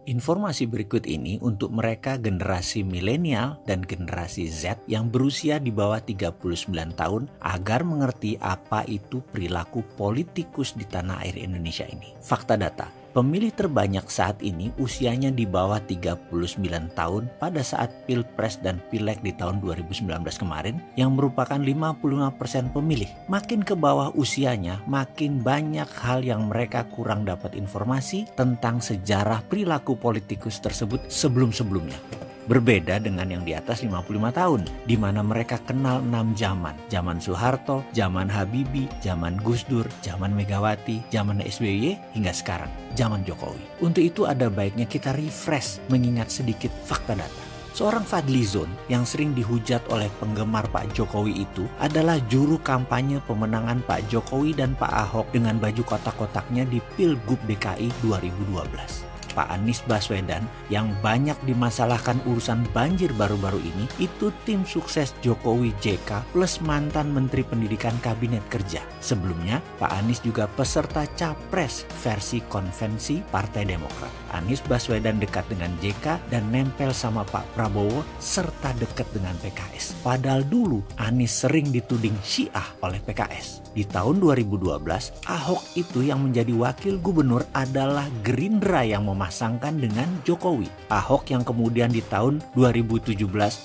Informasi berikut ini untuk mereka generasi milenial dan generasi Z yang berusia di bawah 39 tahun agar mengerti apa itu perilaku politikus di tanah air Indonesia ini. Fakta data, pemilih terbanyak saat ini usianya di bawah 39 tahun pada saat Pilpres dan Pileg di tahun 2019 kemarin yang merupakan 55% pemilih. Makin ke bawah usianya, makin banyak hal yang mereka kurang dapat informasi tentang sejarah perilaku politikus tersebut sebelum-sebelumnya. Berbeda dengan yang di atas 55 tahun, di mana mereka kenal 6 zaman. Zaman Soeharto, zaman Habibie, zaman Gus Dur, zaman Megawati, zaman SBY, hingga sekarang, zaman Jokowi. Untuk itu ada baiknya kita refresh mengingat sedikit fakta data. Seorang Fadlizon yang sering dihujat oleh penggemar Pak Jokowi itu adalah juru kampanye pemenangan Pak Jokowi dan Pak Ahok dengan baju kotak-kotaknya di Pilgub DKI 2012. Pak Anies Baswedan yang banyak dimasalahkan urusan banjir baru-baru ini itu tim sukses Jokowi JK plus mantan Menteri Pendidikan Kabinet Kerja. Sebelumnya Pak Anies juga peserta Capres versi konvensi Partai Demokrat. Anies Baswedan dekat dengan JK dan nempel sama Pak Prabowo serta dekat dengan PKS. Padahal dulu Anies sering dituding Syiah oleh PKS. Di tahun 2012, Ahok itu yang menjadi wakil gubernur adalah Gerindra yang memasangkan dengan Jokowi. Ahok yang kemudian di tahun 2017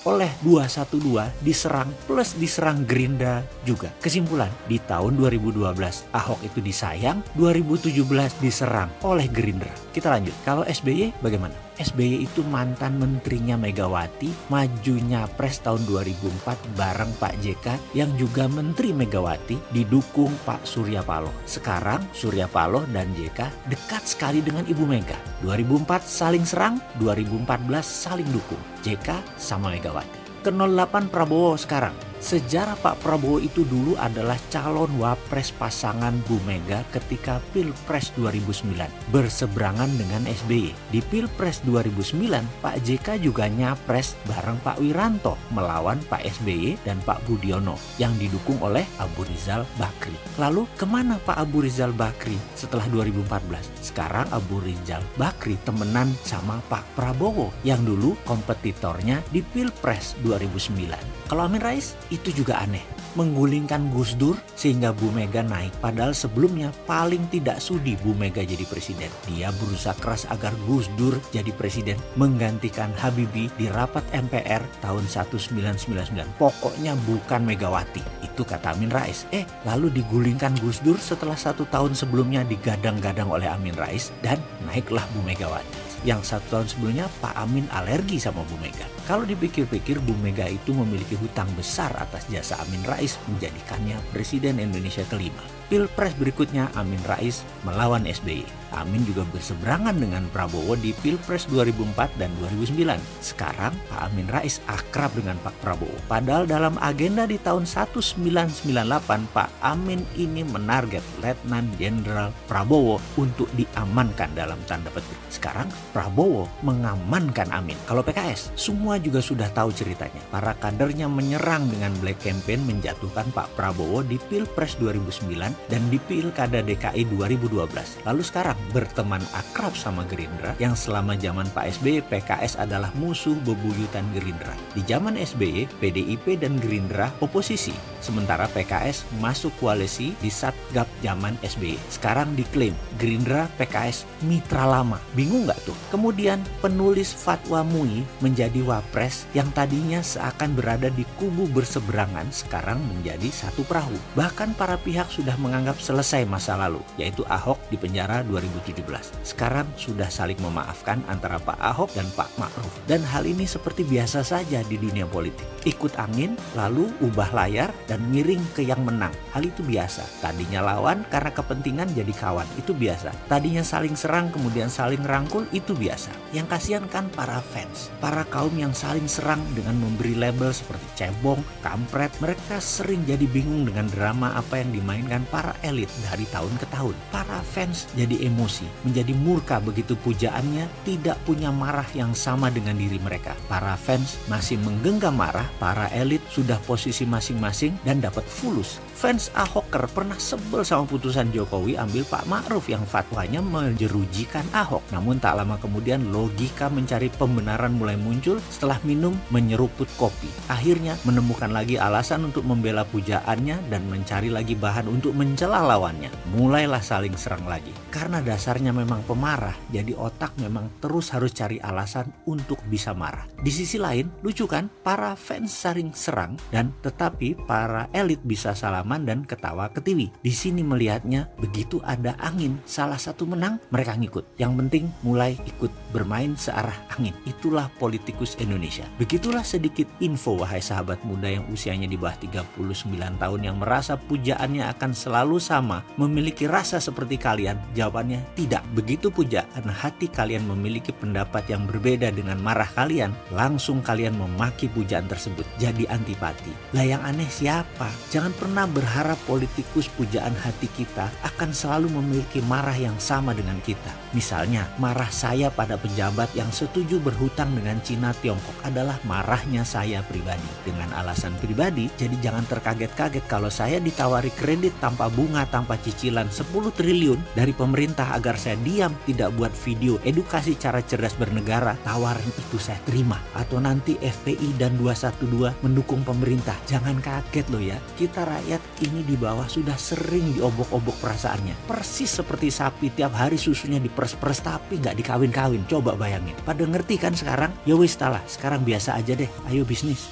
oleh 212 diserang plus diserang Gerindra juga. Kesimpulan, di tahun 2012 Ahok itu disayang, 2017 diserang oleh Gerindra. Kita lanjut, kalau SBY bagaimana? SBY itu mantan menterinya Megawati, maju nyapres tahun 2004 bareng Pak JK yang juga menteri Megawati didukung Pak Surya Paloh. Sekarang Surya Paloh dan JK dekat sekali dengan Ibu Mega. 2004 saling serang, 2014 saling dukung. JK sama Megawati. Ke-08 Prabowo sekarang. Sejarah Pak Prabowo itu dulu adalah calon wapres pasangan Bu Mega ketika Pilpres 2009 berseberangan dengan SBY. Di Pilpres 2009 Pak JK juga nyapres bareng Pak Wiranto melawan Pak SBY dan Pak Budiono yang didukung oleh Abu Rizal Bakri. Lalu kemana Pak Abu Rizal Bakri setelah 2014? Sekarang Abu Rizal Bakri temenan sama Pak Prabowo yang dulu kompetitornya di Pilpres 2009. Kalau Amin Rais itu juga aneh, menggulingkan Gus Dur sehingga Bu Mega naik. Padahal sebelumnya paling tidak sudi Bu Mega jadi presiden. Dia berusaha keras agar Gus Dur jadi presiden, menggantikan Habibie di rapat MPR tahun 1999. Pokoknya bukan Megawati, itu kata Amin Rais. Lalu digulingkan Gus Dur setelah 1 tahun sebelumnya digadang-gadang oleh Amin Rais dan naiklah Bu Megawati. Yang 1 tahun sebelumnya Pak Amin alergi sama Bu Mega. Kalau dipikir-pikir Bu Mega itu memiliki hutang besar atas jasa Amin Rais menjadikannya Presiden Indonesia kelima. Pilpres berikutnya Amin Rais melawan SBY. Amin juga berseberangan dengan Prabowo di Pilpres 2004 dan 2009. Sekarang Pak Amin Rais akrab dengan Pak Prabowo. Padahal dalam agenda di tahun 1998 Pak Amin ini menarget Letnan Jenderal Prabowo untuk diamankan dalam tanda petik. Sekarang Prabowo mengamankan Amin. Kalau PKS semua juga sudah tahu ceritanya. Para kadernya menyerang dengan black campaign menjatuhkan Pak Prabowo di Pilpres 2009 dan di Pilkada DKI 2012. Lalu sekarang berteman akrab sama Gerindra yang selama zaman Pak SBY PKS adalah musuh bebuyutan Gerindra. Di zaman SBY PDIP dan Gerindra oposisi, sementara PKS masuk koalisi di Satgap zaman SBY. Sekarang diklaim Gerindra PKS mitra lama. Bingung nggak tuh? Kemudian penulis Fatwa MUI menjadi wapres yang tadinya seakan berada di kubu berseberangan sekarang menjadi satu perahu. Bahkan para pihak sudah menganggap selesai masa lalu, yaitu Ahok di penjara 2017. Sekarang sudah saling memaafkan antara Pak Ahok dan Pak Ma'ruf. Dan hal ini seperti biasa saja di dunia politik. Ikut angin, lalu ubah layar dan miring ke yang menang. Hal itu biasa. Tadinya lawan karena kepentingan jadi kawan, itu biasa. Tadinya saling serang kemudian saling rangkul, itu biasa. Yang kasihan kan para fans, para kaum yang saling serang dengan memberi label seperti cebong, kampret. Mereka sering jadi bingung dengan drama apa yang dimainkan para elit dari tahun ke tahun. Para fans jadi emosi, menjadi murka begitu pujaannya tidak punya marah yang sama dengan diri mereka. Para fans masih menggenggam marah, para elit sudah posisi masing-masing dan dapat fulus. Fans Ahoker pernah sebel sama putusan Jokowi ambil Pak Ma'ruf yang fatwanya menjerujikan Ahok. Namun tak lama kemudian logika mencari pembenaran mulai muncul setelah minum menyeruput kopi. Akhirnya menemukan lagi alasan untuk membela pujaannya dan mencari lagi bahan untuk mencela lawannya. Mulailah saling serang lagi. Karena dasarnya memang pemarah, jadi otak memang terus harus cari alasan untuk bisa marah. Di sisi lain, lucu kan? Para fans saling serang dan tetapi para elit bisa salaman dan ketawa ketiwi. Di sini melihatnya begitu ada angin, salah satu menang, mereka ngikut. Yang penting mulai ikut bermain searah angin. Itulah politikus Indonesia. Begitulah sedikit info wahai sahabat muda yang usianya di bawah 39 tahun yang merasa pujaannya akan selalu sama, memiliki rasa seperti kalian. Jawabannya tidak. Begitu pujaan hati kalian memiliki pendapat yang berbeda dengan marah kalian, langsung kalian memaki pujaan tersebut, jadi antipati. Lah yang aneh siapa? Jangan pernah berharap politikus pujaan hati kita akan selalu memiliki marah yang sama dengan kita. Misalnya, marah saya pada pejabat yang setuju berhutang dengan Cina Tiongkok adalah marahnya saya pribadi. Dengan alasan pribadi, jadi jangan terkaget-kaget kalau saya ditawari kredit tanpa bunga, tanpa cicilan 10 triliun dari pemerintah agar saya diam, tidak buat video edukasi cara cerdas bernegara. Tawaran itu saya terima. Atau nanti FPI dan 212 mendukung pemerintah. Jangan kaget loh ya, kita rakyat ini di bawah sudah sering diobok-obok perasaannya. Persis seperti sapi, tiap hari susunya diperes-peres tapi nggak dikawin-kawin. Coba bayangin. Pada ngerti kan sekarang? Ya wis lah, sekarang biasa aja deh, ayo bisnis.